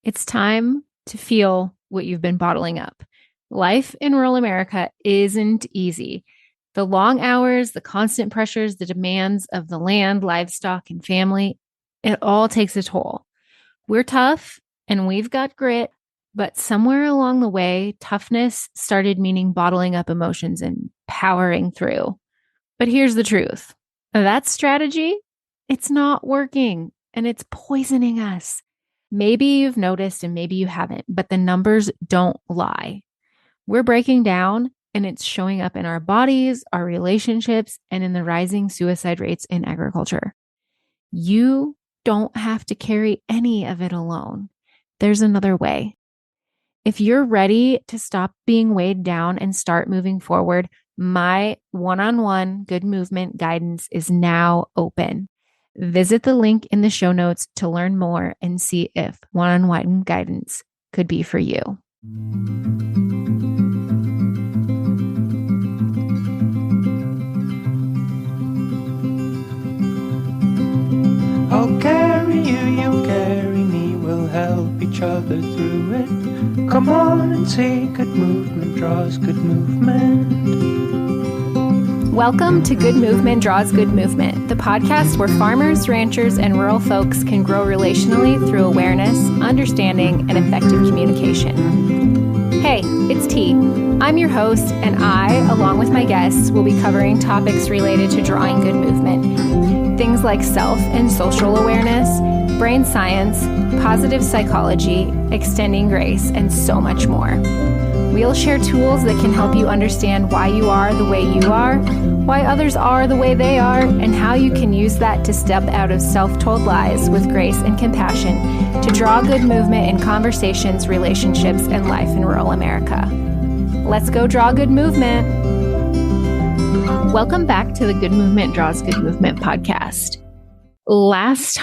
It's time to feel what you've been bottling up. Life in rural America isn't easy. The long hours, the constant pressures, the demands of the land, livestock, and family, it all takes a toll. We're tough and we've got grit, but somewhere along the way, toughness started meaning bottling up emotions and powering through. But here's the truth. That strategy, it's not working and it's poisoning us. Maybe you've noticed and maybe you haven't, but the numbers don't lie. We're breaking down and it's showing up in our bodies, our relationships, and in the rising suicide rates in agriculture. You don't have to carry any of it alone. There's another way. If you're ready to stop being weighed down and start moving forward, my one-on-one good movement guidance is now open. Visit the link in the show notes to learn more and see if one-on-one guidance could be for you. I'll carry you, you carry me, we'll help each other through it. Come on and see, good movement draws good movement. Welcome to Good Movement Draws Good Movement, the podcast where farmers, ranchers, and rural folks can grow relationally through awareness, understanding, and effective communication. Hey, it's T. I'm your host, and I, along with my guests, will be covering topics related to drawing good movement. Things like self and social awareness, brain science, positive psychology, extending grace, and so much more. We'll share tools that can help you understand why you are the way you are, why others are the way they are, and how you can use that to step out of self-told lies with grace and compassion to draw good movement in conversations, relationships, and life in rural America. Let's go draw good movement. Welcome back to the Good Movement Draws Good Movement podcast. Last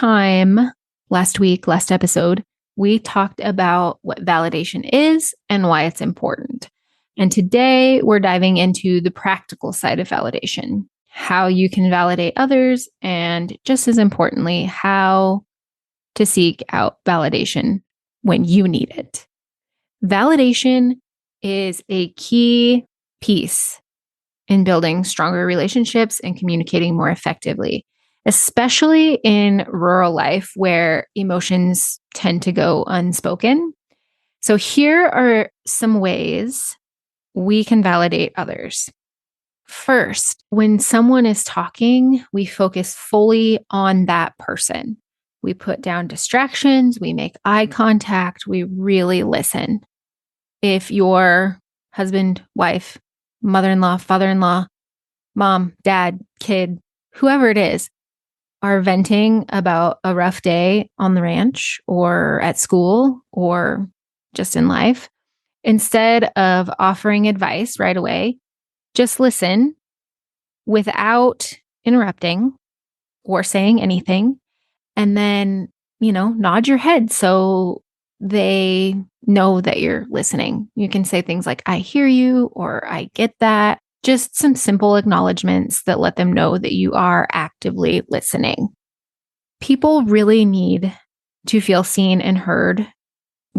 episode, we talked about what validation is and why it's important. And today we're diving into the practical side of validation, how you can validate others, and just as importantly, how to seek out validation when you need it. Validation is a key piece in building stronger relationships and communicating more effectively, especially in rural life where emotions tend to go unspoken. So here are some ways we can validate others. First, when someone is talking, we focus fully on that person. We put down distractions, we make eye contact, we really listen. If your husband, wife, mother-in-law, father-in-law, mom, dad, kid, whoever it is, are venting about a rough day on the ranch or at school or just in life, instead of offering advice right away, just listen without interrupting or saying anything, and then, nod your head so they know that you're listening. You can say things like, I hear you, or I get that. Just some simple acknowledgments that let them know that you are actively listening. People really need to feel seen and heard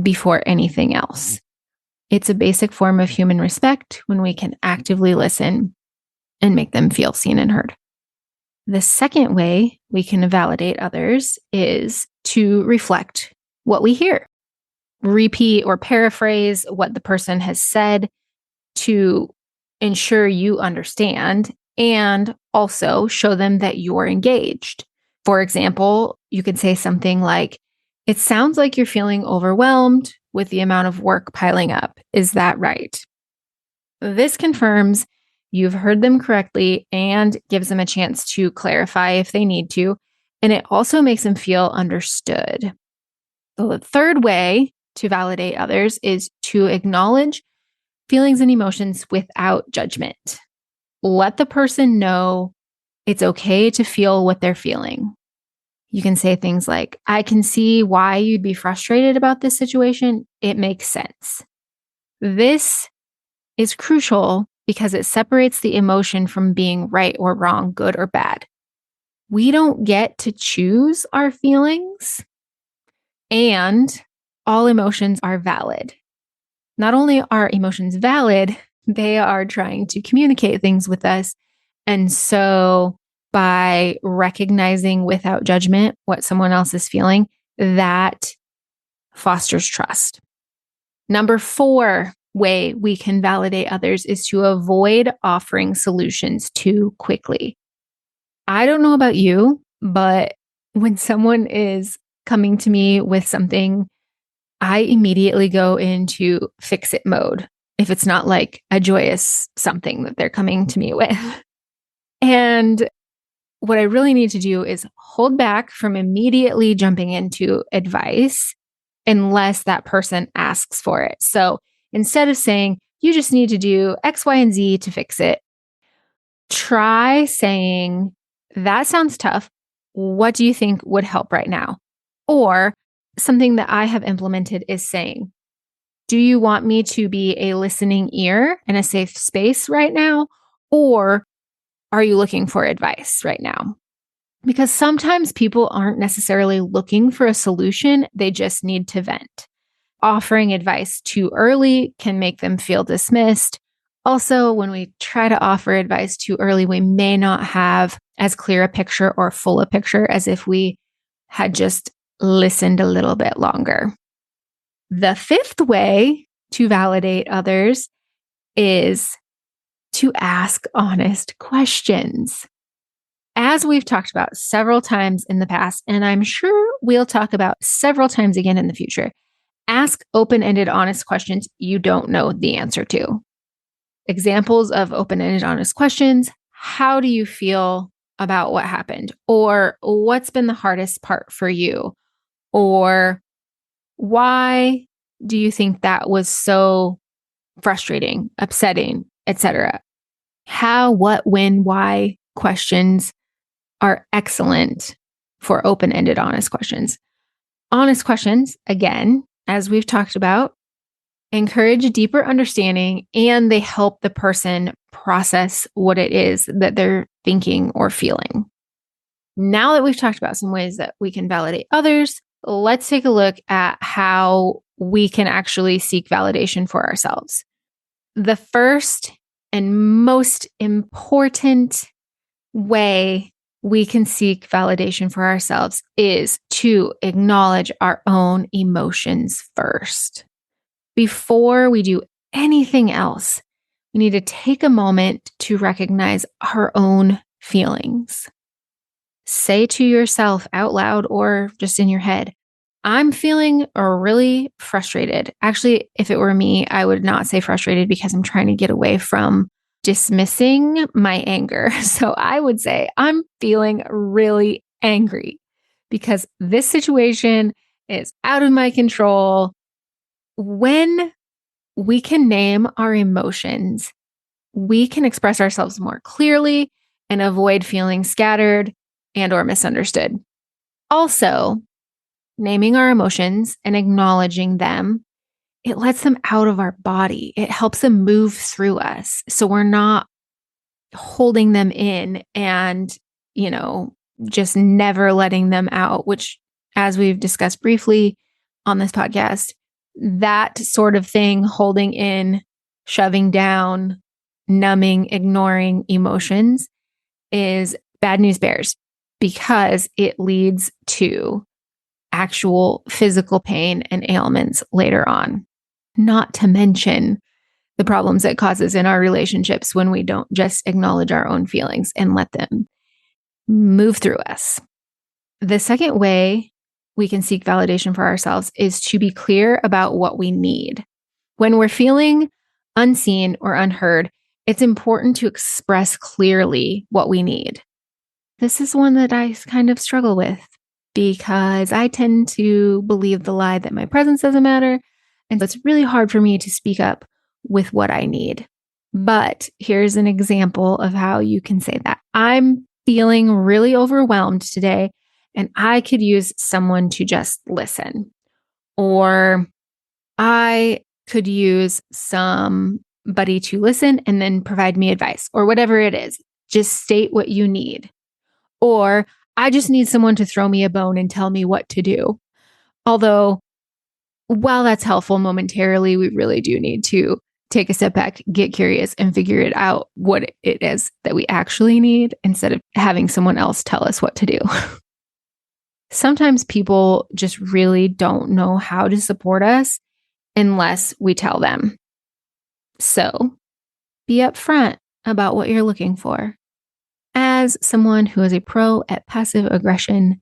before anything else. It's a basic form of human respect when we can actively listen and make them feel seen and heard. The second way we can validate others is to reflect what we hear. Repeat or paraphrase what the person has said to ensure you understand and also show them that you're engaged. For example, you could say something like, it sounds like you're feeling overwhelmed with the amount of work piling up. Is that right? This confirms you've heard them correctly and gives them a chance to clarify if they need to. And it also makes them feel understood. So the third way to validate others is to acknowledge feelings and emotions without judgment. Let the person know it's okay to feel what they're feeling. You can say things like, I can see why you'd be frustrated about this situation. It makes sense. This is crucial because it separates the emotion from being right or wrong, good or bad. We don't get to choose our feelings, and all emotions are valid. Not only are emotions valid, they are trying to communicate things with us. And so by recognizing without judgment what someone else is feeling, that fosters trust. Number 4 way we can validate others is to avoid offering solutions too quickly. I don't know about you, but when someone is coming to me with something, I immediately go into fix it mode if it's not like a joyous something that they're coming to me with. And what I really need to do is hold back from immediately jumping into advice unless that person asks for it. So instead of saying, you just need to do X, Y, and Z to fix it, try saying, that sounds tough. What do you think would help right now? Or something that I have implemented is saying, do you want me to be a listening ear and a safe space right now? Or are you looking for advice right now? Because sometimes people aren't necessarily looking for a solution, they just need to vent. Offering advice too early can make them feel dismissed. Also, when we try to offer advice too early, we may not have as clear a picture or full a picture as if we had just listened a little bit longer. The 5th way to validate others is to ask honest questions. As we've talked about several times in the past, and I'm sure we'll talk about several times again in the future, ask open-ended, honest questions you don't know the answer to. Examples of open-ended, honest questions: how do you feel about what happened? Or what's been the hardest part for you? Or why do you think that was so frustrating, upsetting, etc.? How, what, when, why questions are excellent for open-ended, honest questions. Honest questions, again, as we've talked about, encourage a deeper understanding and they help the person process what it is that they're thinking or feeling. Now that we've talked about some ways that we can validate others, let's take a look at how we can actually seek validation for ourselves. The first and most important way we can seek validation for ourselves is to acknowledge our own emotions first. Before we do anything else, we need to take a moment to recognize our own feelings. Say to yourself out loud or just in your head, I'm feeling really frustrated. Actually, if it were me, I would not say frustrated because I'm trying to get away from dismissing my anger. So I would say I'm feeling really angry because this situation is out of my control. When we can name our emotions, we can express ourselves more clearly and avoid feeling scattered and or misunderstood. Also, naming our emotions and acknowledging them, it lets them out of our body. It helps them move through us. So we're not holding them in and, just never letting them out, which, as we've discussed briefly on this podcast, that sort of thing, holding in, shoving down, numbing, ignoring emotions, is bad news bears because it leads to actual physical pain and ailments later on. Not to mention the problems it causes in our relationships when we don't just acknowledge our own feelings and let them move through us. The second way we can seek validation for ourselves is to be clear about what we need. When we're feeling unseen or unheard, it's important to express clearly what we need. This is one that I kind of struggle with because I tend to believe the lie that my presence doesn't matter. And so it's really hard for me to speak up with what I need. But here's an example of how you can say that. I'm feeling really overwhelmed today, and I could use someone to just listen. Or I could use somebody to listen and then provide me advice, or whatever it is. Just state what you need. Or I just need someone to throw me a bone and tell me what to do. Although while that's helpful momentarily, we really do need to take a step back, get curious, and figure it out what it is that we actually need instead of having someone else tell us what to do. Sometimes people just really don't know how to support us unless we tell them. So be upfront about what you're looking for. As someone who is a pro at passive aggression,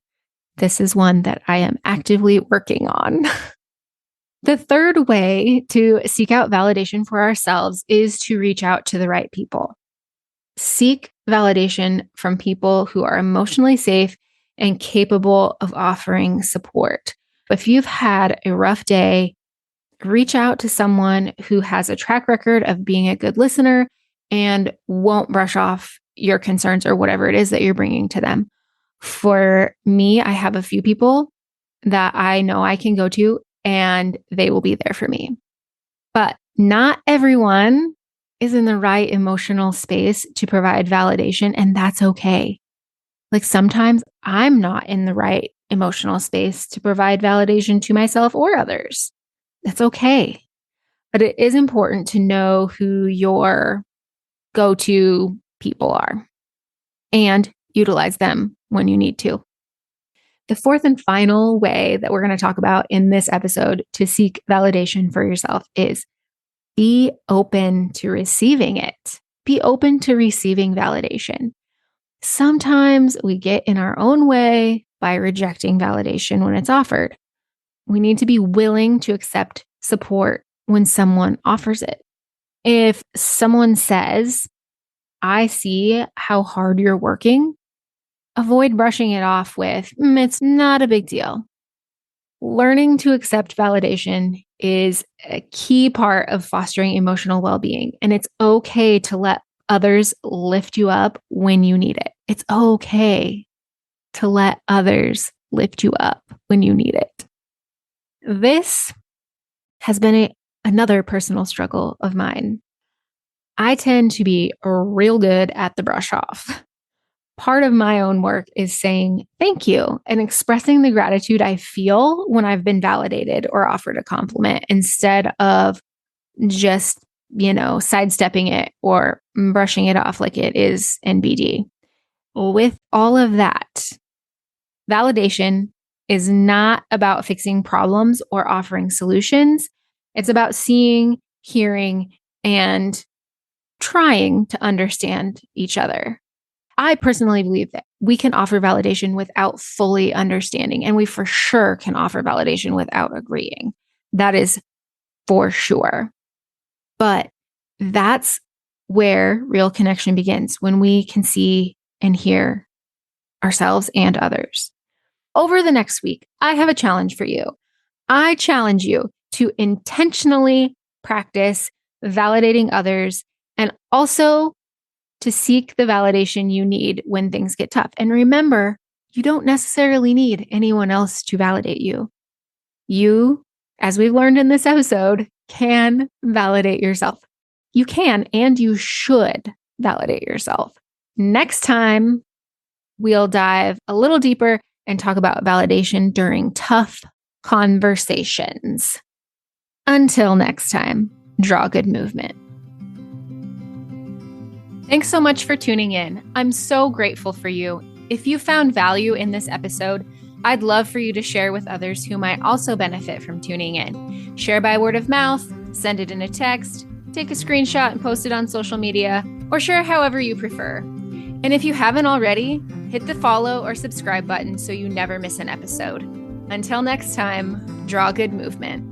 this is one that I am actively working on. The third way to seek out validation for ourselves is to reach out to the right people. Seek validation from people who are emotionally safe and capable of offering support. If you've had a rough day, reach out to someone who has a track record of being a good listener and won't brush off your concerns or whatever it is that you're bringing to them. For me, I have a few people that I know I can go to and they will be there for me. But not everyone is in the right emotional space to provide validation, and that's okay. Like sometimes I'm not in the right emotional space to provide validation to myself or others. That's okay. But it is important to know who your go-to people are and utilize them when you need to. The fourth and final way that we're going to talk about in this episode to seek validation for yourself is be open to receiving it. Be open to receiving validation. Sometimes we get in our own way by rejecting validation when it's offered. We need to be willing to accept support when someone offers it. If someone says, I see how hard you're working, avoid brushing it off with, it's not a big deal. Learning to accept validation is a key part of fostering emotional well-being, and it's okay to let others lift you up when you need it. It's okay to let others lift you up when you need it. This has been another personal struggle of mine. I tend to be real good at the brush off. Part of my own work is saying thank you and expressing the gratitude I feel when I've been validated or offered a compliment instead of just, sidestepping it or brushing it off like it is NBD. With all of that, validation is not about fixing problems or offering solutions. It's about seeing, hearing, and trying to understand each other. I personally believe that we can offer validation without fully understanding, and we for sure can offer validation without agreeing. That is for sure. But that's where real connection begins, when we can see and hear ourselves and others. Over the next week, I have a challenge for you. I challenge you to intentionally practice validating others and also to seek the validation you need when things get tough. And remember, you don't necessarily need anyone else to validate you. You, as we've learned in this episode, can validate yourself. You can and you should validate yourself. Next time, we'll dive a little deeper and talk about validation during tough conversations. Until next time, draw good movement. Thanks so much for tuning in. I'm so grateful for you. If you found value in this episode, I'd love for you to share with others who might also benefit from tuning in. Share by word of mouth, send it in a text, take a screenshot and post it on social media, or share however you prefer. And if you haven't already, hit the follow or subscribe button so you never miss an episode. Until next time, draw good movement.